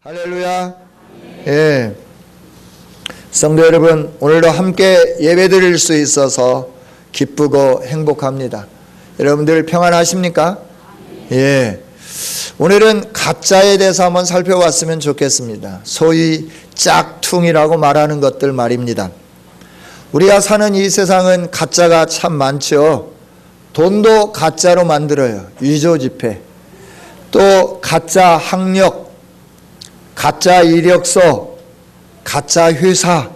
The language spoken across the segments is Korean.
할렐루야. 예. 성도 여러분, 오늘도 함께 예배드릴 수 있어서 기쁘고 행복합니다. 여러분들 평안하십니까? 예. 오늘은 가짜에 대해서 한번 살펴봤으면 좋겠습니다. 소위 짝퉁이라고 말하는 것들 말입니다. 우리가 사는 이 세상은 가짜가 참 많죠. 돈도 가짜로 만들어요. 위조지폐. 또 가짜 학력, 가짜 이력서, 가짜 회사,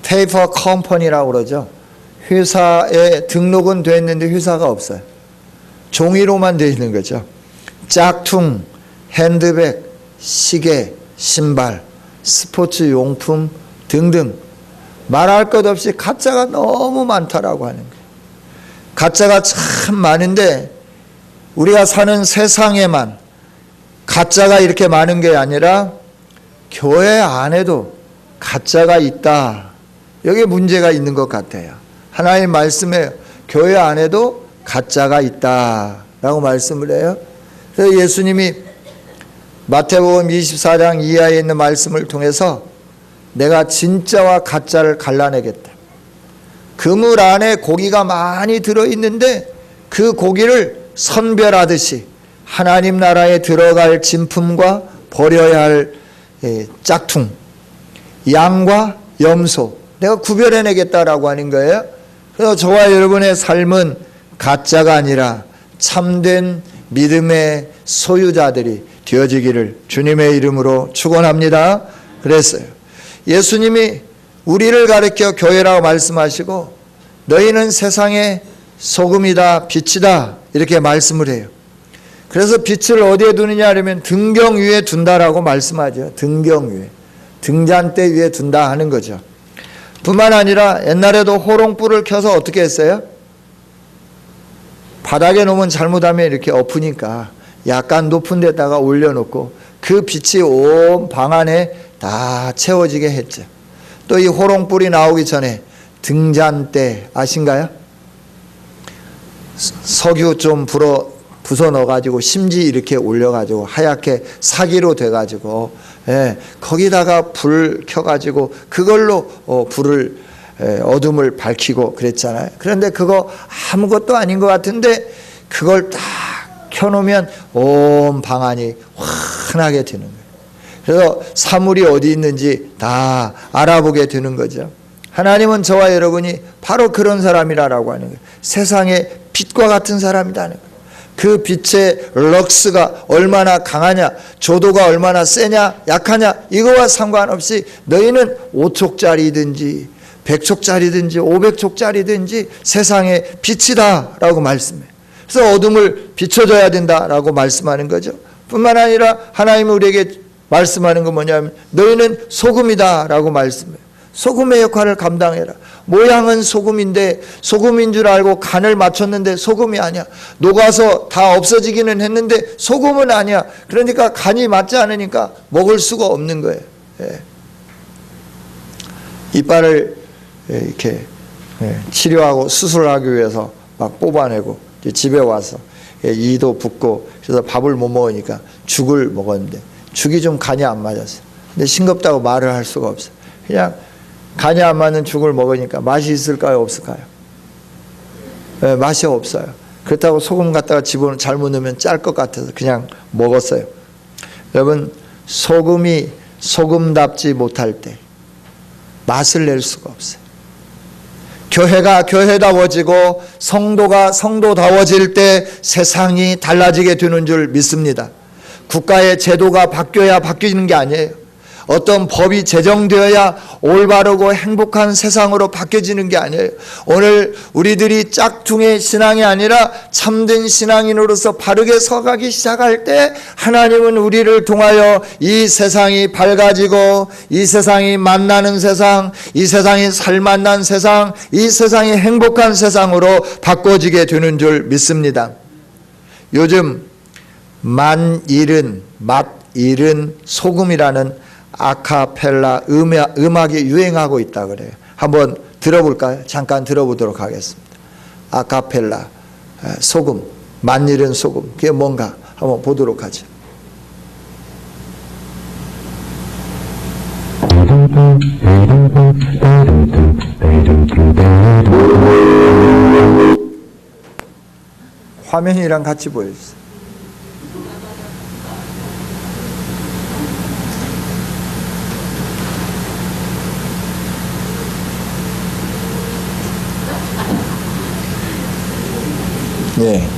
페이퍼 컴퍼니라고 그러죠. 회사에 등록은 되어 있는데 회사가 없어요. 종이로만 되어 있는 거죠. 짝퉁, 핸드백, 시계, 신발, 스포츠 용품 등등 말할 것 없이 가짜가 너무 많다라고 하는 거예요. 가짜가 참 많은데 우리가 사는 세상에만 가짜가 이렇게 많은 게 아니라 교회 안에도 가짜가 있다. 여기에 문제가 있는 것 같아요. 하나님 말씀에 교회 안에도 가짜가 있다라고 말씀을 해요. 그래서 예수님이 마태복음 24장 이하에 있는 말씀을 통해서 내가 진짜와 가짜를 갈라내겠다. 그물 안에 고기가 많이 들어있는데 그 고기를 선별하듯이 하나님 나라에 들어갈 진품과 버려야 할 짝퉁, 양과 염소 내가 구별해내겠다라고 하는 거예요. 그래서 저와 여러분의 삶은 가짜가 아니라 참된 믿음의 소유자들이 되어지기를 주님의 이름으로 축원합니다. 그랬어요. 예수님이 우리를 가리켜 교회라고 말씀하시고 너희는 세상의 소금이다 빛이다 이렇게 말씀을 해요. 그래서 빛을 어디에 두느냐 하면 등경 위에 둔다라고 말씀하죠. 등경 위에, 등잔대 위에 둔다 하는 거죠. 뿐만 아니라 옛날에도 호롱불을 켜서 어떻게 했어요? 바닥에 놓으면 잘못하면 이렇게 엎으니까 약간 높은 데다가 올려놓고 그 빛이 온 방 안에 다 채워지게 했죠. 또 이 호롱불이 나오기 전에 등잔대 아신가요? 석유 좀 부숴 넣어가지고 심지 이렇게 올려가지고 하얗게 사기로 돼가지고 거기다가 불 켜가지고 그걸로 불을 어둠을 밝히고 그랬잖아요. 그런데 그거 아무것도 아닌 것 같은데 그걸 딱 켜놓으면 온 방 안이 환하게 되는 거예요. 그래서 사물이 어디 있는지 다 알아보게 되는 거죠. 하나님은 저와 여러분이 바로 그런 사람이라고 하는 거예요. 세상의 빛과 같은 사람이라는 거예요. 그 빛의 럭스가 얼마나 강하냐, 조도가 얼마나 세냐, 약하냐 이거와 상관없이 너희는 5촉짜리든지 100촉짜리든지 500촉짜리든지 세상의 빛이다 라고 말씀해요. 그래서 어둠을 비춰줘야 된다라고 말씀하는 거죠. 뿐만 아니라 하나님은 우리에게 말씀하는 건 뭐냐면 너희는 소금이다 라고 말씀해요. 소금의 역할을 감당해라. 모양은 소금인데 소금인 줄 알고 간을 맞췄는데 소금이 아니야. 녹아서 다 없어지기는 했는데 소금은 아니야. 그러니까 간이 맞지 않으니까 먹을 수가 없는 거예요. 이빨을 이렇게 치료하고 수술하기 위해서 막 뽑아내고 집에 와서 이도 붓고 그래서 밥을 못 먹으니까 죽을 먹었는데 죽이 좀 간이 안 맞았어요. 근데 싱겁다고 말을 할 수가 없어요. 그냥 간이 안 맞는 죽을 먹으니까 맛이 있을까요? 없을까요? 맛이 없어요. 그렇다고 소금 갖다가 집어넣으면 잘못 넣으면 짤 것 같아서 그냥 먹었어요. 여러분 소금이 소금답지 못할 때 맛을 낼 수가 없어요. 교회가 교회다워지고 성도가 성도다워질 때 세상이 달라지게 되는 줄 믿습니다. 국가의 제도가 바뀌어야 바뀌는 게 아니에요. 어떤 법이 제정되어야 올바르고 행복한 세상으로 바뀌어지는 게 아니에요. 오늘 우리들이 짝퉁의 신앙이 아니라 참된 신앙인으로서 바르게 서가기 시작할 때 하나님은 우리를 통하여 이 세상이 밝아지고 이 세상이 만나는 세상, 이 세상이 살만난 세상, 이 세상이 행복한 세상으로 바꿔지게 되는 줄 믿습니다. 요즘 맛 잃은 소금이라는 아카펠라 음악이 유행하고 있다 그래요. 한번 들어볼까요? 잠깐 들어보도록 하겠습니다. 아카펠라 소금, 맛 잃은 소금 그게 뭔가 한번 보도록 하죠. 화면이랑 같이 보여주세요. 예.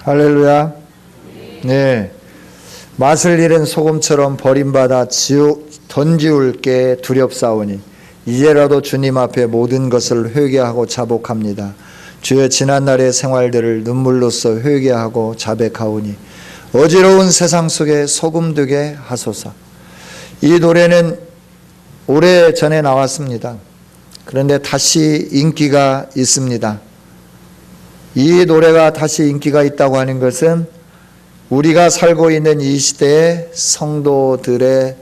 할렐루야. 네. 맛을 잃은 소금처럼 버림받아 던지울 게 두렵사오니 이제라도 주님 앞에 모든 것을 회개하고 자복합니다. 주의 지난날의 생활들을 눈물로써 회개하고 자백하오니 어지러운 세상 속에 소금 되게 하소서. 이 노래는 오래전에 나왔습니다. 그런데 다시 인기가 있습니다. 이 노래가 다시 인기가 있다고 하는 것은 우리가 살고 있는 이 시대의 성도들의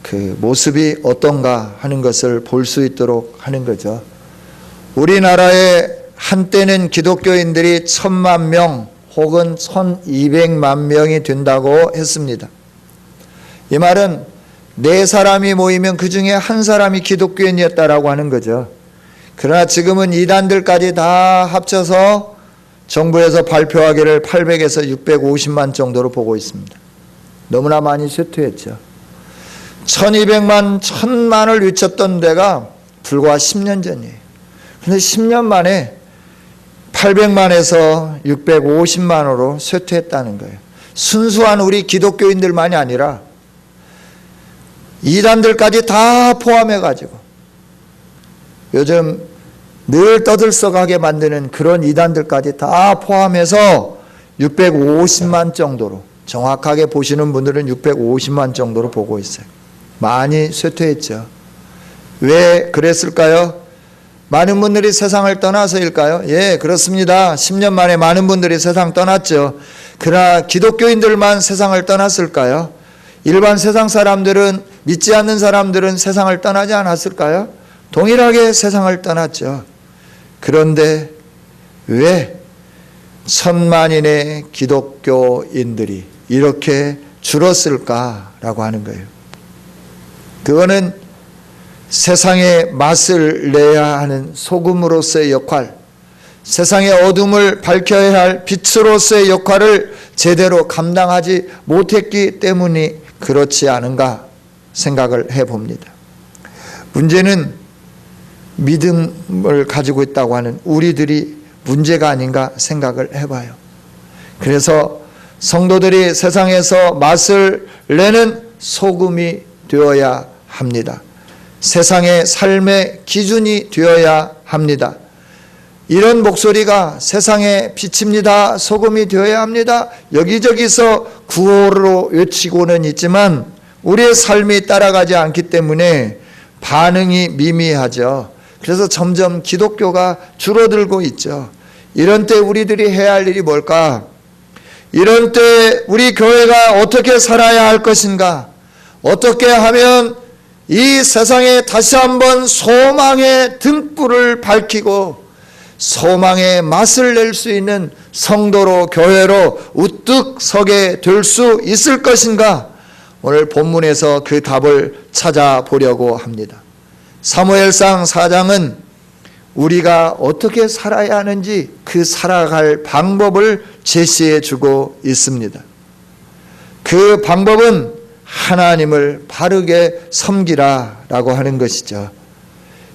그 모습이 어떤가 하는 것을 볼 수 있도록 하는 거죠. 우리나라에 한때는 기독교인들이 1000만 명 혹은 1200만 명이 된다고 했습니다. 이 말은 4사람이 모이면 그 중에 한 사람이 기독교인이었다라고 하는 거죠. 그러나 지금은 이단들까지 다 합쳐서 정부에서 발표하기를 800에서 650만 정도로 보고 있습니다. 너무나 많이 쇠퇴했죠. 1200만, 1000만을 외쳤던 데가 불과 10년 전이에요. 그런데 10년 만에 800만에서 650만으로 쇠퇴했다는 거예요. 순수한 우리 기독교인들만이 아니라 이단들까지 다 포함해가지고 요즘 늘 떠들썩하게 만드는 그런 이단들까지 다 포함해서 650만 정도로, 정확하게 보시는 분들은 650만 정도로 보고 있어요. 많이 쇠퇴했죠. 왜 그랬을까요? 많은 분들이 세상을 떠나서일까요? 예, 그렇습니다. 10년 만에 많은 분들이 세상 떠났죠. 그러나 기독교인들만 세상을 떠났을까요? 일반 세상 사람들은, 믿지 않는 사람들은 세상을 떠나지 않았을까요? 동일하게 세상을 떠났죠. 그런데 왜 1000만인의 기독교인들이 이렇게 줄었을까라고 하는 거예요. 그거는 세상에 맛을 내야 하는 소금으로서의 역할, 세상의 어둠을 밝혀야 할 빛으로서의 역할을 제대로 감당하지 못했기 때문이 그렇지 않은가 생각을 해봅니다. 문제는 믿음을 가지고 있다고 하는 우리들이 문제가 아닌가 생각을 해봐요. 그래서 성도들이 세상에서 맛을 내는 소금이 되어야 합니다. 세상의 삶의 기준이 되어야 합니다. 이런 목소리가 세상의 빛입니다. 소금이 되어야 합니다. 여기저기서 구호로 외치고는 있지만 우리의 삶이 따라가지 않기 때문에 반응이 미미하죠. 그래서 점점 기독교가 줄어들고 있죠. 이런 때 우리들이 해야 할 일이 뭘까? 이런 때 우리 교회가 어떻게 살아야 할 것인가? 어떻게 하면 이 세상에 다시 한번 소망의 등불을 밝히고 소망의 맛을 낼 수 있는 성도로, 교회로 우뚝 서게 될 수 있을 것인가? 오늘 본문에서 그 답을 찾아보려고 합니다. 사무엘상 4장은 우리가 어떻게 살아야 하는지 그 살아갈 방법을 제시해 주고 있습니다. 그 방법은 하나님을 바르게 섬기라라고 하는 것이죠.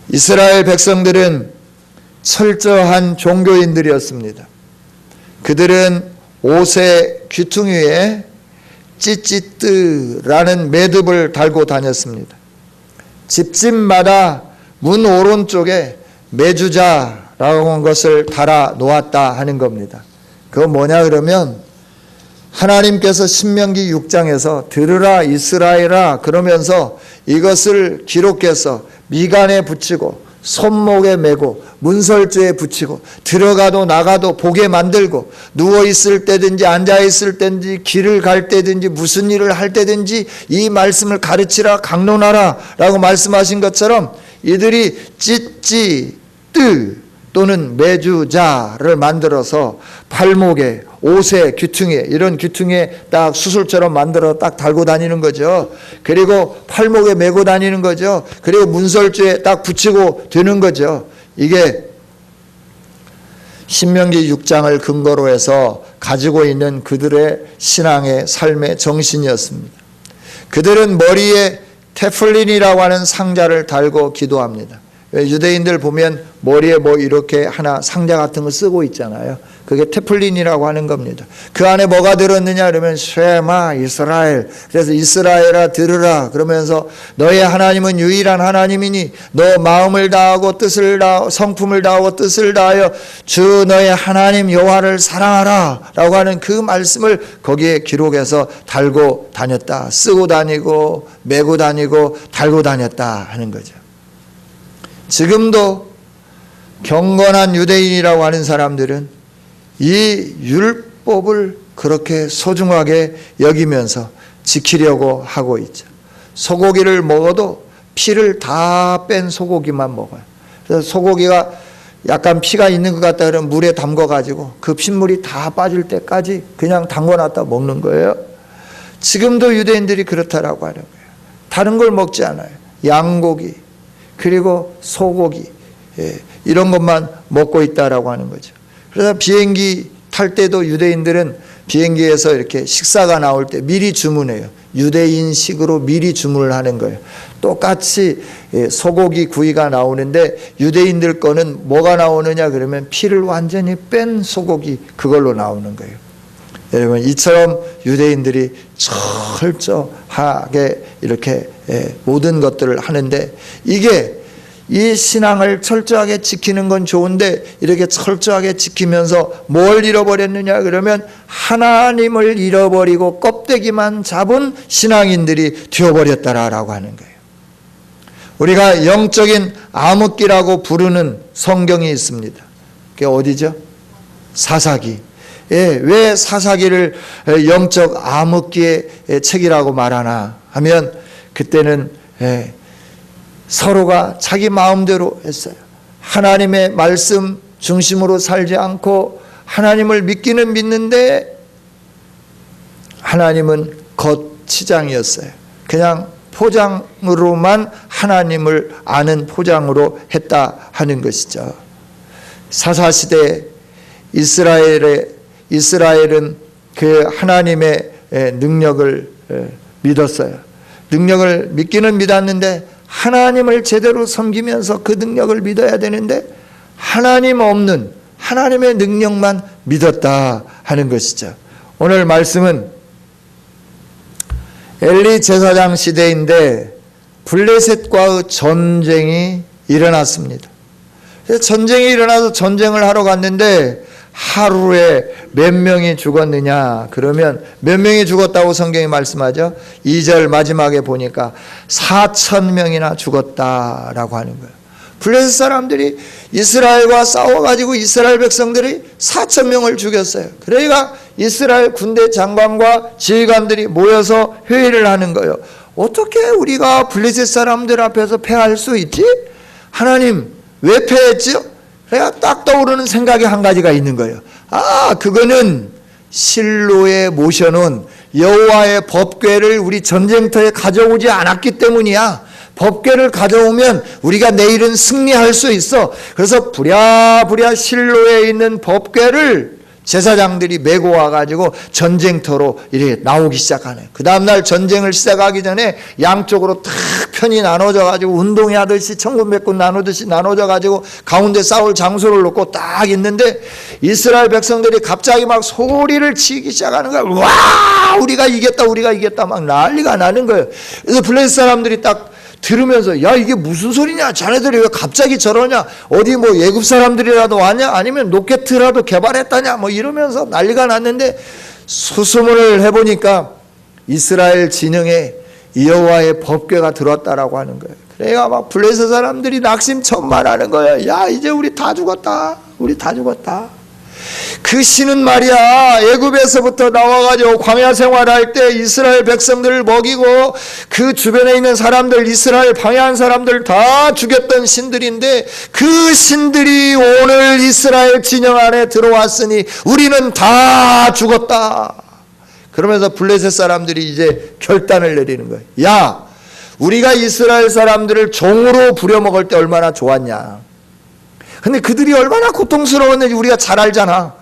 이스라엘 백성들은 철저한 종교인들이었습니다. 그들은 옷의 귀퉁이에 찌찌뜨라는 매듭을 달고 다녔습니다. 집집마다 문 오른쪽에 매주자라고 하는 것을 달아 놓았다 하는 겁니다. 그건 뭐냐 그러면 하나님께서 신명기 6장에서 들으라 이스라엘아 그러면서 이것을 기록해서 미간에 붙이고 손목에 메고 문설주에 붙이고 들어가도 나가도 보게 만들고 누워있을 때든지 앉아있을 때든지 길을 갈 때든지 무슨 일을 할 때든지 이 말씀을 가르치라 강론하라 라고 말씀하신 것처럼 이들이 찌찌뜨 또는 매주자를 만들어서 발목에 옷에 귀퉁이에 이런 귀퉁이에 딱 수술처럼 만들어 딱 달고 다니는 거죠. 그리고 팔목에 메고 다니는 거죠. 그리고 문설주에 딱 붙이고 되는 거죠. 이게 신명기 6장을 근거로 해서 가지고 있는 그들의 신앙의 삶의 정신이었습니다. 그들은 머리에 테플린이라고 하는 상자를 달고 기도합니다. 유대인들 보면 머리에 뭐 이렇게 하나 상자 같은 거 쓰고 있잖아요. 그게 테플린이라고 하는 겁니다. 그 안에 뭐가 들었느냐 그러면 쉐마 이스라엘. 그래서 이스라엘아 들으라 그러면서 너의 하나님은 유일한 하나님이니 너 마음을 다하고 뜻을 다하고 성품을 다하고 뜻을 다하여 주 너의 하나님 여호와를 사랑하라 라고 하는 그 말씀을 거기에 기록해서 달고 다녔다. 쓰고 다니고 메고 다니고 달고 다녔다 하는 거죠. 지금도 경건한 유대인이라고 하는 사람들은 이 율법을 그렇게 소중하게 여기면서 지키려고 하고 있죠. 소고기를 먹어도 피를 다 뺀 소고기만 먹어요. 그래서 소고기가 약간 피가 있는 것 같다 그러면 물에 담궈가지고 그 핏물이 다 빠질 때까지 그냥 담궈놨다 먹는 거예요. 지금도 유대인들이 그렇다라고 하는 거예요. 다른 걸 먹지 않아요. 양고기 그리고 소고기 이런 것만 먹고 있다라고 하는 거죠. 그래서 비행기 탈 때도 유대인들은 비행기에서 이렇게 식사가 나올 때 미리 주문해요. 유대인식으로 미리 주문을 하는 거예요. 똑같이 소고기 구이가 나오는데 유대인들 거는 뭐가 나오느냐 그러면 피를 완전히 뺀 소고기 그걸로 나오는 거예요. 여러분 이처럼 유대인들이 철저하게 이렇게 모든 것들을 하는데 이게 이 신앙을 철저하게 지키는 건 좋은데 이렇게 철저하게 지키면서 뭘 잃어버렸느냐 그러면 하나님을 잃어버리고 껍데기만 잡은 신앙인들이 되어버렸다라고 하는 거예요. 우리가 영적인 암흑기라고 부르는 성경이 있습니다. 그게 어디죠? 사사기. 왜 사사기를 영적 암흑기의 책이라고 말하나 하면 그때는 서로가 자기 마음대로 했어요. 하나님의 말씀 중심으로 살지 않고 하나님을 믿기는 믿는데 하나님은 겉치장이었어요. 그냥 포장으로만 하나님을 아는 포장으로 했다 하는 것이죠. 사사시대 이스라엘은 그 하나님의 능력을 믿었어요. 능력을 믿기는 믿었는데 하나님을 제대로 섬기면서 그 능력을 믿어야 되는데 하나님 없는 하나님의 능력만 믿었다 하는 것이죠. 오늘 말씀은 엘리 제사장 시대인데 블레셋과의 전쟁이 일어났습니다. 전쟁이 일어나서 전쟁을 하러 갔는데 하루에 몇 명이 죽었느냐 그러면 몇 명이 죽었다고 성경이 말씀하죠. 2절 마지막에 보니까 4,000명이나 죽었다라고 하는 거예요. 블레셋 사람들이 이스라엘과 싸워가지고 이스라엘 백성들이 4,000명을 죽였어요. 그러니까 이스라엘 군대 장관과 지휘관들이 모여서 회의를 하는 거예요. 어떻게 우리가 블레셋 사람들 앞에서 패할 수 있지? 하나님 왜 패했죠? 그러니까 딱 떠오르는 생각이 한 가지가 있는 거예요. 그거는 실로에 모셔놓은 여호와의 법궤를 우리 전쟁터에 가져오지 않았기 때문이야. 법궤를 가져오면 우리가 내일은 승리할 수 있어. 그래서 부랴부랴 실로에 있는 법궤를 제사장들이 메고 와가지고 전쟁터로 이렇게 나오기 시작하네. 그 다음날 전쟁을 시작하기 전에 양쪽으로 탁 편이 나눠져가지고 운동회 하듯이 천군백군 나누듯이 나눠져가지고 가운데 싸울 장소를 놓고 딱 있는데 이스라엘 백성들이 갑자기 막 소리를 치기 시작하는 거야. 와 우리가 이겼다 막 난리가 나는 거예요. 그래서 블레셋 사람들이 딱 들으면서 야 이게 무슨 소리냐, 자네들이 왜 갑자기 저러냐, 어디 뭐 예굽 사람들이라도 왔냐, 아니면 로켓이라도 개발했다냐, 뭐 이러면서 난리가 났는데 수소문을 해보니까 이스라엘 진영에 여호와의 법궤가 들어왔다라고 하는 거예요. 그래가 막 블레셋 사람들이 낙심천만하는 거예요. 야 이제 우리 다 죽었다. 그 신은 말이야 애굽에서부터 나와가지고 광야 생활할 때 이스라엘 백성들을 먹이고 그 주변에 있는 사람들, 이스라엘 방해한 사람들 다 죽였던 신들인데 그 신들이 오늘 이스라엘 진영 안에 들어왔으니 우리는 다 죽었다. 그러면서 블레셋 사람들이 이제 결단을 내리는 거예요. 야 우리가 이스라엘 사람들을 종으로 부려먹을 때 얼마나 좋았냐. 근데 그들이 얼마나 고통스러웠는지 우리가 잘 알잖아.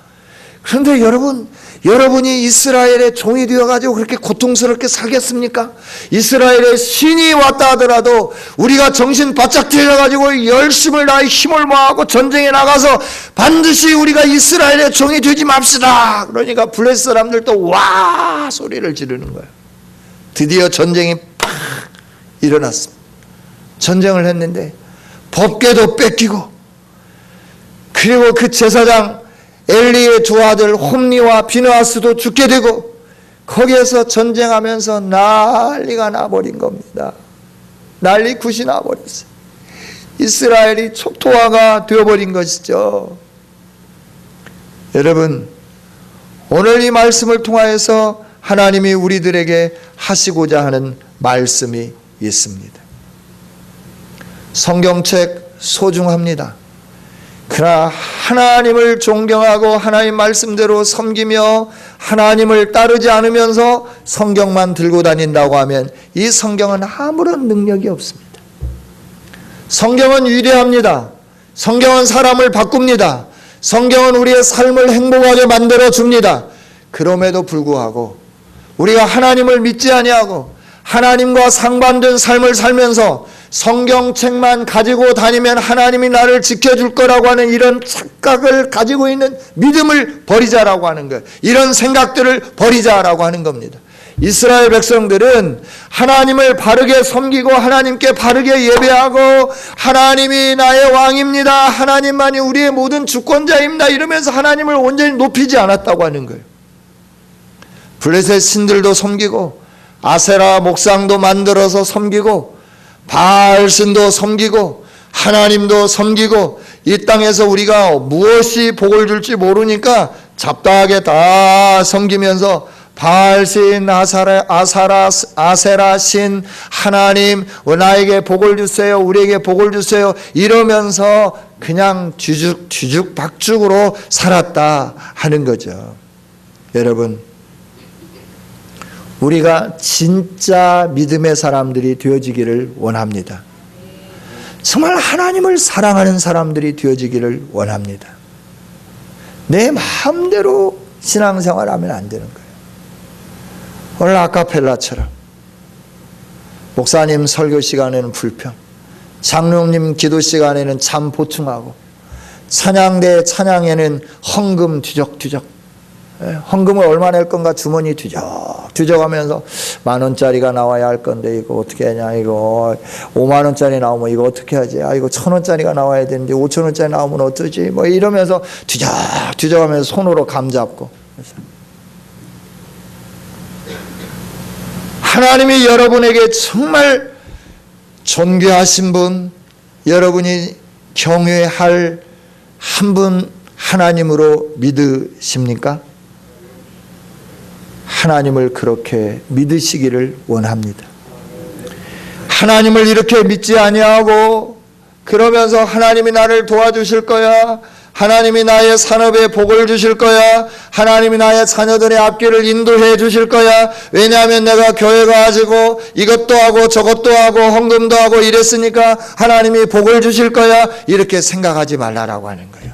그런데 여러분이 이스라엘의 종이 되어가지고 그렇게 고통스럽게 살겠습니까? 이스라엘의 신이 왔다 하더라도 우리가 정신 바짝 들여가지고 열심을 다해 힘을 모아서 전쟁에 나가서 반드시 우리가 이스라엘의 종이 되지 맙시다. 그러니까 블레셋 사람들도 와 소리를 지르는 거예요. 드디어 전쟁이 팍 일어났습니다. 전쟁을 했는데 법궤도 뺏기고 그리고 그 제사장 엘리의 두 아들 홈리와 비느하스도 죽게 되고 거기에서 전쟁하면서 난리가 나버린 겁니다. 난리 굿이 나버렸어요. 이스라엘이 초토화가 되어버린 것이죠. 여러분, 오늘 이 말씀을 통하여서 하나님이 우리들에게 하시고자 하는 말씀이 있습니다. 성경책 소중합니다. 그러나 하나님을 존경하고 하나님 말씀대로 섬기며 하나님을 따르지 않으면서 성경만 들고 다닌다고 하면 이 성경은 아무런 능력이 없습니다. 성경은 위대합니다. 성경은 사람을 바꿉니다. 성경은 우리의 삶을 행복하게 만들어 줍니다. 그럼에도 불구하고 우리가 하나님을 믿지 아니하고 하나님과 상반된 삶을 살면서 성경책만 가지고 다니면 하나님이 나를 지켜줄 거라고 하는 이런 착각을 가지고 있는 믿음을 버리자라고 하는 거예요. 이런 생각들을 버리자라고 하는 겁니다. 이스라엘 백성들은 하나님을 바르게 섬기고 하나님께 바르게 예배하고 하나님이 나의 왕입니다, 하나님만이 우리의 모든 주권자입니다 이러면서 하나님을 온전히 높이지 않았다고 하는 거예요. 블레셋 신들도 섬기고 아세라 목상도 만들어서 섬기고 바알신도 섬기고 하나님도 섬기고 이 땅에서 우리가 무엇이 복을 줄지 모르니까 잡다하게 다 섬기면서 바알신, 아세라신, 하나님 나에게 복을 주세요, 우리에게 복을 주세요 이러면서 그냥 뒤죽박죽으로 살았다 하는 거죠. 여러분, 우리가 진짜 믿음의 사람들이 되어지기를 원합니다. 정말 하나님을 사랑하는 사람들이 되어지기를 원합니다. 내 마음대로 신앙생활하면 안 되는 거예요. 오늘 아카펠라처럼 목사님 설교 시간에는 불평, 장로님 기도 시간에는 참 보충하고 찬양대 찬양에는 헌금 뒤적뒤적, 헌금을 얼마 낼 건가 주머니 뒤적하면서 10,000원짜리가 나와야 할 건데 이거 어떻게 하냐, 이거 50,000원짜리 나오면 이거 어떻게 하지, 이거 1,000원짜리가 나와야 되는데 5,000원짜리 나오면 어쩌지, 뭐 이러면서 뒤적하면서 손으로 감 잡고. 하나님이 여러분에게 정말 존귀하신 분, 여러분이 경외할 한 분 하나님으로 믿으십니까? 하나님을 그렇게 믿으시기를 원합니다. 하나님을 이렇게 믿지 아니하고 그러면서 하나님이 나를 도와주실 거야, 하나님이 나의 산업에 복을 주실 거야, 하나님이 나의 자녀들의 앞길을 인도해 주실 거야, 왜냐하면 내가 교회 가지고 이것도 하고 저것도 하고 헌금도 하고 이랬으니까 하나님이 복을 주실 거야, 이렇게 생각하지 말라라고 하는 거예요.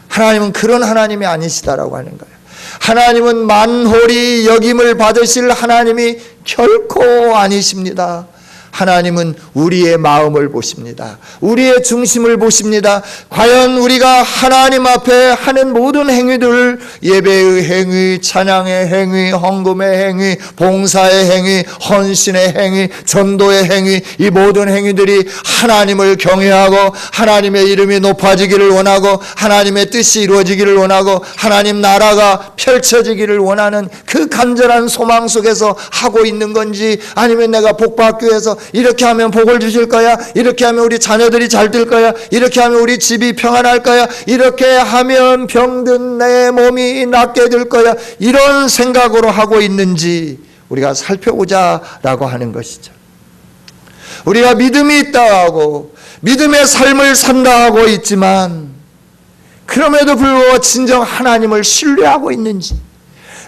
하나님은 그런 하나님이 아니시다라고 하는 거예요. 하나님은 만홀히 여김을 받으실 하나님이 결코 아니십니다. 하나님은 우리의 마음을 보십니다. 우리의 중심을 보십니다. 과연 우리가 하나님 앞에 하는 모든 행위들, 예배의 행위, 찬양의 행위, 헌금의 행위, 봉사의 행위, 헌신의 행위, 전도의 행위, 이 모든 행위들이 하나님을 경외하고 하나님의 이름이 높아지기를 원하고 하나님의 뜻이 이루어지기를 원하고 하나님 나라가 펼쳐지기를 원하는 그 간절한 소망 속에서 하고 있는 건지, 아니면 내가 복받기 위해서 이렇게 하면 복을 주실 거야, 이렇게 하면 우리 자녀들이 잘 될 거야, 이렇게 하면 우리 집이 평안할 거야, 이렇게 하면 병든 내 몸이 낫게 될 거야, 이런 생각으로 하고 있는지 우리가 살펴보자라고 하는 것이죠. 우리가 믿음이 있다 하고 믿음의 삶을 산다 하고 있지만 그럼에도 불구하고 진정 하나님을 신뢰하고 있는지,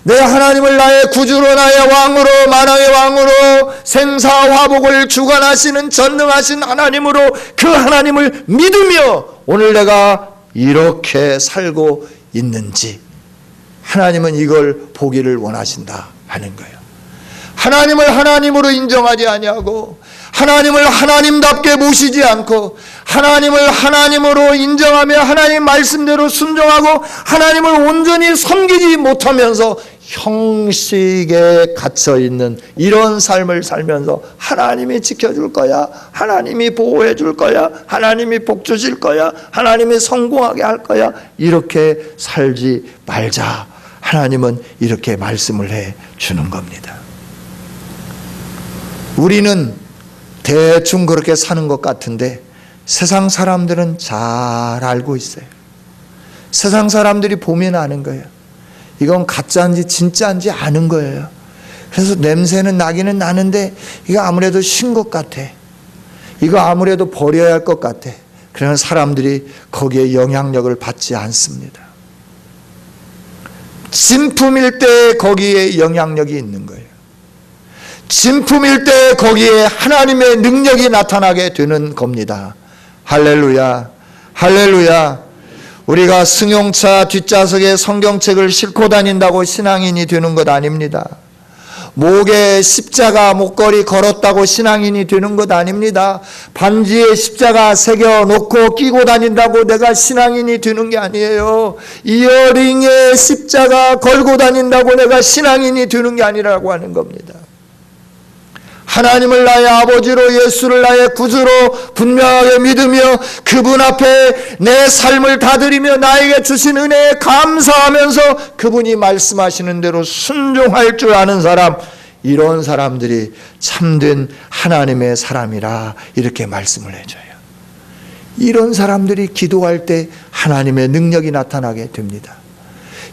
내 하나님을 나의 구주로 나의 왕으로 만왕의 왕으로 생사화복을 주관하시는 전능하신 하나님으로 그 하나님을 믿으며 오늘 내가 이렇게 살고 있는지, 하나님은 이걸 보기를 원하신다 하는 거예요. 하나님을 하나님으로 인정하지 아니하고 하나님을 하나님답게 모시지 않고 하나님을 하나님으로 인정하며 하나님 말씀대로 순종하고 하나님을 온전히 섬기지 못하면서 형식에 갇혀있는 이런 삶을 살면서 하나님이 지켜줄 거야, 하나님이 보호해 줄 거야, 하나님이 복 주실 거야, 하나님이 성공하게 할 거야, 이렇게 살지 말자. 하나님은 이렇게 말씀을 해 주는 겁니다. 우리는 대충 그렇게 사는 것 같은데 세상 사람들은 잘 알고 있어요. 세상 사람들이 보면 아는 거예요. 이건 가짜인지 진짜인지 아는 거예요. 그래서 냄새는 나기는 나는데 이거 아무래도 신 것 같아. 이거 아무래도 버려야 할 것 같아. 그러나 사람들이 거기에 영향력을 받지 않습니다. 진품일 때 거기에 영향력이 있는 거예요. 진품일 때 거기에 하나님의 능력이 나타나게 되는 겁니다. 할렐루야, 할렐루야. 우리가 승용차 뒷좌석에 성경책을 싣고 다닌다고 신앙인이 되는 것 아닙니다. 목에 십자가 목걸이 걸었다고 신앙인이 되는 것 아닙니다. 반지에 십자가 새겨놓고 끼고 다닌다고 내가 신앙인이 되는 게 아니에요. 이어링에 십자가 걸고 다닌다고 내가 신앙인이 되는 게 아니라고 하는 겁니다. 하나님을 나의 아버지로, 예수를 나의 구주로 분명하게 믿으며 그분 앞에 내 삶을 다 드리며 나에게 주신 은혜에 감사하면서 그분이 말씀하시는 대로 순종할 줄 아는 사람, 이런 사람들이 참된 하나님의 사람이라 이렇게 말씀을 해줘요. 이런 사람들이 기도할 때 하나님의 능력이 나타나게 됩니다.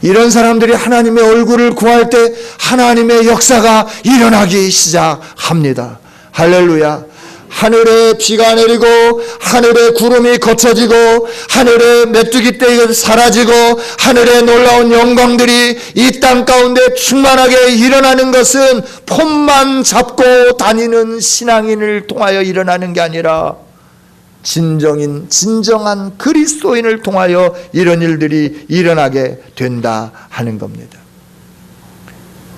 이런 사람들이 하나님의 얼굴을 구할 때 하나님의 역사가 일어나기 시작합니다. 할렐루야. 하늘에 비가 내리고 하늘에 구름이 걷혀지고 하늘에 메뚜기 떼가 사라지고 하늘에 놀라운 영광들이 이 땅 가운데 충만하게 일어나는 것은 폰만 잡고 다니는 신앙인을 통하여 일어나는 게 아니라 진정한 그리스도인을 통하여 이런 일들이 일어나게 된다 하는 겁니다.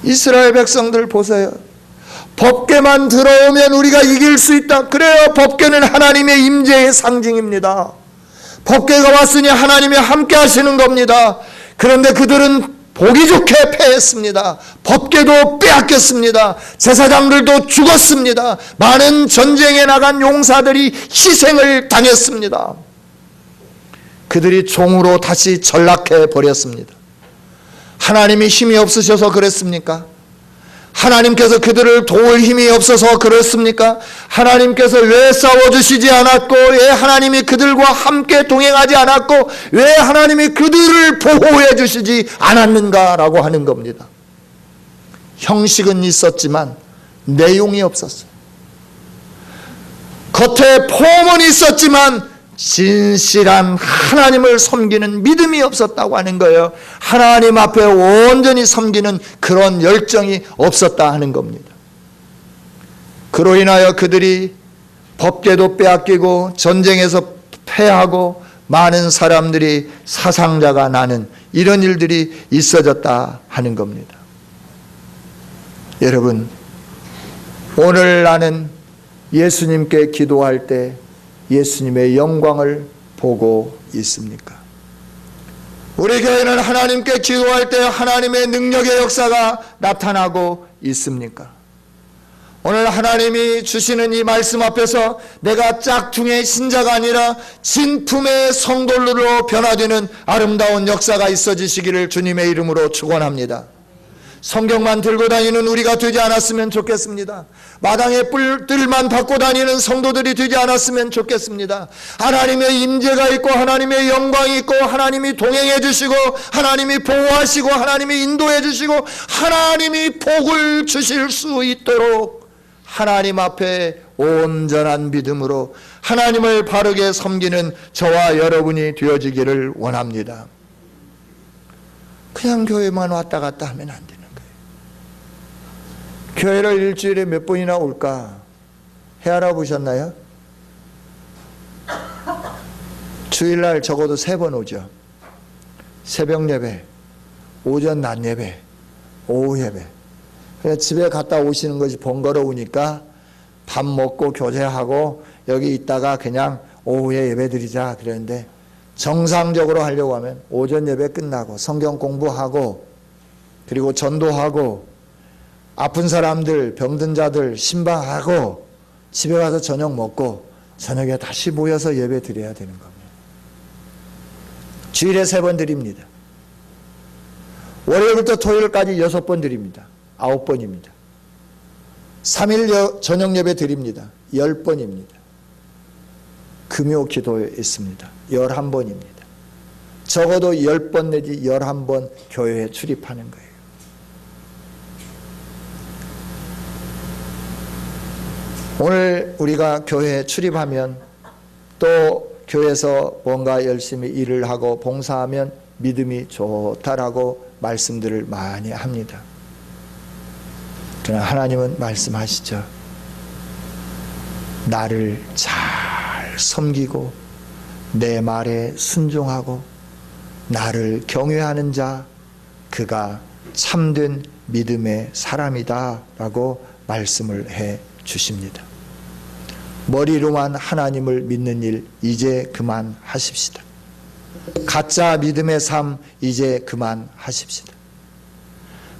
이스라엘 백성들 보세요. 법궤만 들어오면 우리가 이길 수 있다. 그래요. 법궤는 하나님의 임재의 상징입니다. 법궤가 왔으니 하나님이 함께 하시는 겁니다. 그런데 그들은 보기 좋게 패했습니다. 법궤도 빼앗겼습니다. 제사장들도 죽었습니다. 많은 전쟁에 나간 용사들이 희생을 당했습니다. 그들이 종으로 다시 전락해 버렸습니다. 하나님이 힘이 없으셔서 그랬습니까? 하나님께서 그들을 도울 힘이 없어서 그렇습니까? 하나님께서 왜 싸워주시지 않았고, 왜 하나님이 그들과 함께 동행하지 않았고, 왜 하나님이 그들을 보호해 주시지 않았는가라고 하는 겁니다. 형식은 있었지만 내용이 없었어요. 겉에 폼은 있었지만 진실한 하나님을 섬기는 믿음이 없었다고 하는 거예요. 하나님 앞에 온전히 섬기는 그런 열정이 없었다 하는 겁니다. 그로 인하여 그들이 법궤도 빼앗기고 전쟁에서 패하고 많은 사람들이 사상자가 나는 이런 일들이 있어졌다 하는 겁니다. 여러분, 오늘 나는 예수님께 기도할 때 예수님의 영광을 보고 있습니까? 우리 교회는 하나님께 기도할 때 하나님의 능력의 역사가 나타나고 있습니까? 오늘 하나님이 주시는 이 말씀 앞에서 내가 짝퉁의 신자가 아니라 진품의 성도로 변화되는 아름다운 역사가 있어지시기를 주님의 이름으로 축원합니다. 성경만 들고 다니는 우리가 되지 않았으면 좋겠습니다. 마당에 뿔들만 받고 다니는 성도들이 되지 않았으면 좋겠습니다. 하나님의 임재가 있고 하나님의 영광이 있고 하나님이 동행해 주시고 하나님이 보호하시고 하나님이 인도해 주시고 하나님이 복을 주실 수 있도록 하나님 앞에 온전한 믿음으로 하나님을 바르게 섬기는 저와 여러분이 되어지기를 원합니다. 그냥 교회만 왔다 갔다 하면 안 되는 거예요. 교회를 일주일에 몇 번이나 올까? 해 알아보셨나요? 주일날 적어도 3번 오죠. 새벽 예배, 오전 낮 예배, 오후 예배. 그냥 집에 갔다 오시는 것이 번거로우니까 밥 먹고 교제하고 여기 있다가 그냥 오후에 예배 드리자 그랬는데, 정상적으로 하려고 하면 오전 예배 끝나고 성경 공부하고 그리고 전도하고 아픈 사람들, 병든 자들 신방하고 집에 가서 저녁 먹고 저녁에 다시 모여서 예배 드려야 되는 겁니다. 주일에 3번 드립니다. 월요일부터 토요일까지 6번 드립니다. 9번입니다. 3일 저녁 예배 드립니다. 10번입니다. 금요 기도에 있습니다. 11번입니다. 적어도 10번 내지 11번 교회에 출입하는 거예요. 오늘 우리가 교회에 출입하면 또 교회에서 뭔가 열심히 일을 하고 봉사하면 믿음이 좋다라고 말씀들을 많이 합니다. 그러나 하나님은 말씀하시죠. 나를 잘 섬기고 내 말에 순종하고 나를 경외하는 자, 그가 참된 믿음의 사람이다 라고 말씀을 해 주십니다. 머리로만 하나님을 믿는 일 이제 그만하십시다. 가짜 믿음의 삶 이제 그만하십시다.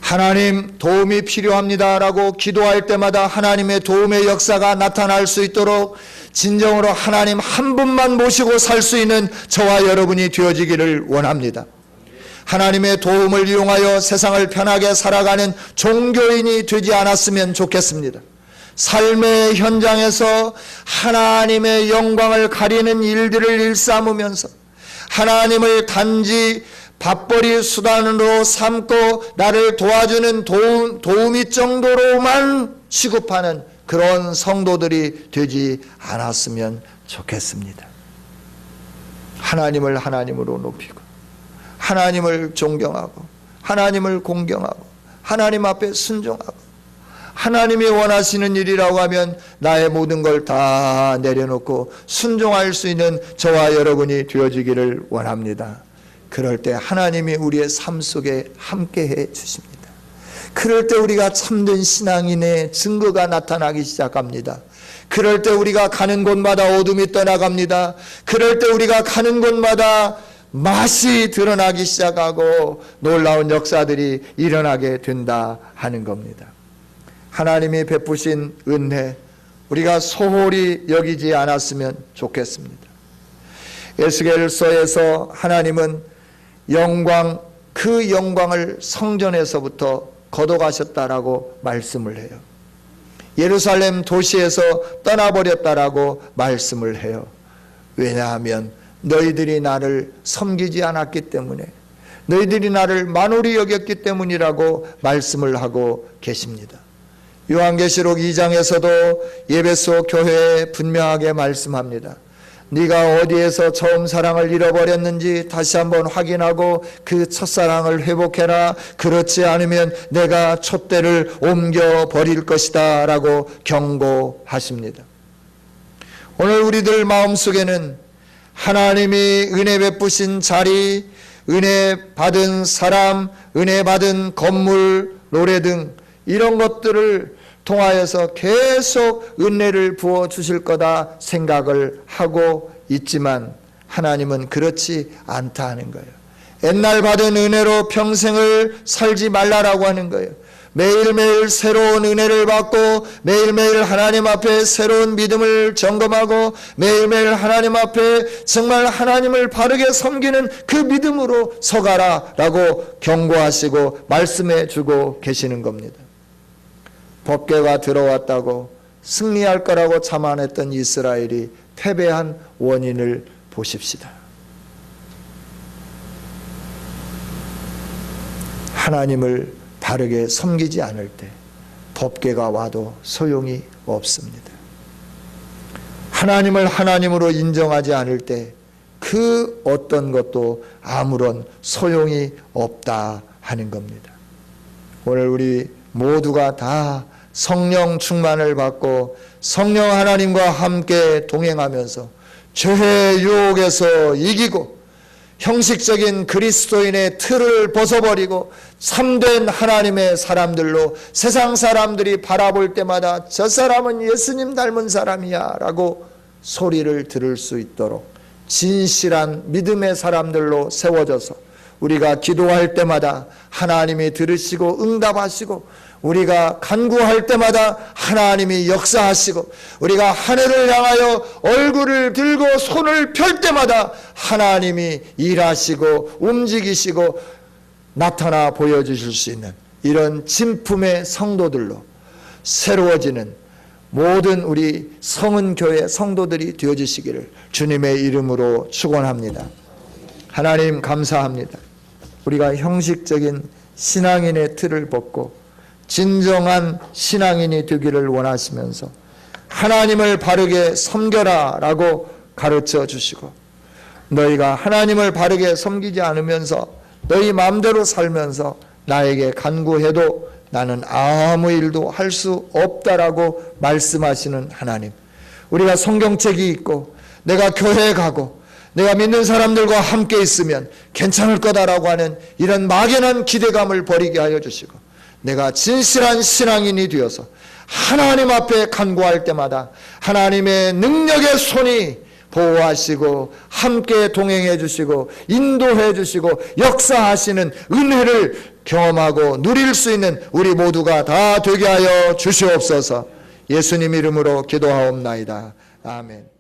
하나님 도움이 필요합니다 라고 기도할 때마다 하나님의 도움의 역사가 나타날 수 있도록 진정으로 하나님 한 분만 모시고 살 수 있는 저와 여러분이 되어지기를 원합니다. 하나님의 도움을 이용하여 세상을 편하게 살아가는 종교인이 되지 않았으면 좋겠습니다. 삶의 현장에서 하나님의 영광을 가리는 일들을 일삼으면서 하나님을 단지 밥벌이 수단으로 삼고 나를 도와주는 도우미 정도로만 취급하는 그런 성도들이 되지 않았으면 좋겠습니다. 하나님을 하나님으로 높이고 하나님을 존경하고 하나님을 공경하고 하나님 앞에 순종하고 하나님이 원하시는 일이라고 하면 나의 모든 걸 다 내려놓고 순종할 수 있는 저와 여러분이 되어지기를 원합니다. 그럴 때 하나님이 우리의 삶 속에 함께해 주십니다. 그럴 때 우리가 참된 신앙인의 증거가 나타나기 시작합니다. 그럴 때 우리가 가는 곳마다 어둠이 떠나갑니다. 그럴 때 우리가 가는 곳마다 맛이 드러나기 시작하고 놀라운 역사들이 일어나게 된다 하는 겁니다. 하나님이 베푸신 은혜 우리가 소홀히 여기지 않았으면 좋겠습니다. 에스겔서에서 하나님은 영광, 그 영광을 성전에서부터 걷어가셨다라고 말씀을 해요. 예루살렘 도시에서 떠나버렸다라고 말씀을 해요. 왜냐하면 너희들이 나를 섬기지 않았기 때문에, 너희들이 나를 만홀히 여겼기 때문이라고 말씀을 하고 계십니다. 요한계시록 2장에서도 예배소 교회에 분명하게 말씀합니다. 네가 어디에서 처음 사랑을 잃어버렸는지 다시 한번 확인하고 그 첫사랑을 회복해라. 그렇지 않으면 내가 촛대를 옮겨버릴 것이다 라고 경고하십니다. 오늘 우리들 마음속에는 하나님이 은혜 베푸신 자리, 은혜 받은 사람, 은혜 받은 건물, 노래 등 이런 것들을 통하여서 계속 은혜를 부어주실 거다 생각을 하고 있지만 하나님은 그렇지 않다 하는 거예요. 옛날 받은 은혜로 평생을 살지 말라라고 하는 거예요. 매일매일 새로운 은혜를 받고 매일매일 하나님 앞에 새로운 믿음을 점검하고 매일매일 하나님 앞에 정말 하나님을 바르게 섬기는 그 믿음으로 서가라라고 경고하시고 말씀해 주고 계시는 겁니다. 법궤가 들어왔다고 승리할 거라고 자만했던 이스라엘이 패배한 원인을 보십시다. 하나님을 바르게 섬기지 않을 때 법궤가 와도 소용이 없습니다. 하나님을 하나님으로 인정하지 않을 때 그 어떤 것도 아무런 소용이 없다 하는 겁니다. 오늘 우리 모두가 다 성령 충만을 받고 성령 하나님과 함께 동행하면서 죄의 유혹에서 이기고 형식적인 그리스도인의 틀을 벗어버리고 참된 하나님의 사람들로 세상 사람들이 바라볼 때마다 저 사람은 예수님 닮은 사람이야 라고 소리를 들을 수 있도록 진실한 믿음의 사람들로 세워져서 우리가 기도할 때마다 하나님이 들으시고 응답하시고 우리가 간구할 때마다 하나님이 역사하시고 우리가 하늘을 향하여 얼굴을 들고 손을 펼 때마다 하나님이 일하시고 움직이시고 나타나 보여주실 수 있는 이런 진품의 성도들로 새로워지는 모든 우리 성은교회 성도들이 되어주시기를 주님의 이름으로 축원합니다. 하나님 감사합니다. 우리가 형식적인 신앙인의 틀을 벗고 진정한 신앙인이 되기를 원하시면서 하나님을 바르게 섬겨라 라고 가르쳐 주시고, 너희가 하나님을 바르게 섬기지 않으면서 너희 마음대로 살면서 나에게 간구해도 나는 아무 일도 할 수 없다라고 말씀하시는 하나님, 우리가 성경책이 있고 내가 교회에 가고 내가 믿는 사람들과 함께 있으면 괜찮을 거다라고 하는 이런 막연한 기대감을 버리게 하여 주시고, 내가 진실한 신앙인이 되어서 하나님 앞에 간구할 때마다 하나님의 능력의 손이 보호하시고 함께 동행해 주시고 인도해 주시고 역사하시는 은혜를 경험하고 누릴 수 있는 우리 모두가 다 되게 하여 주시옵소서. 예수님 이름으로 기도하옵나이다. 아멘.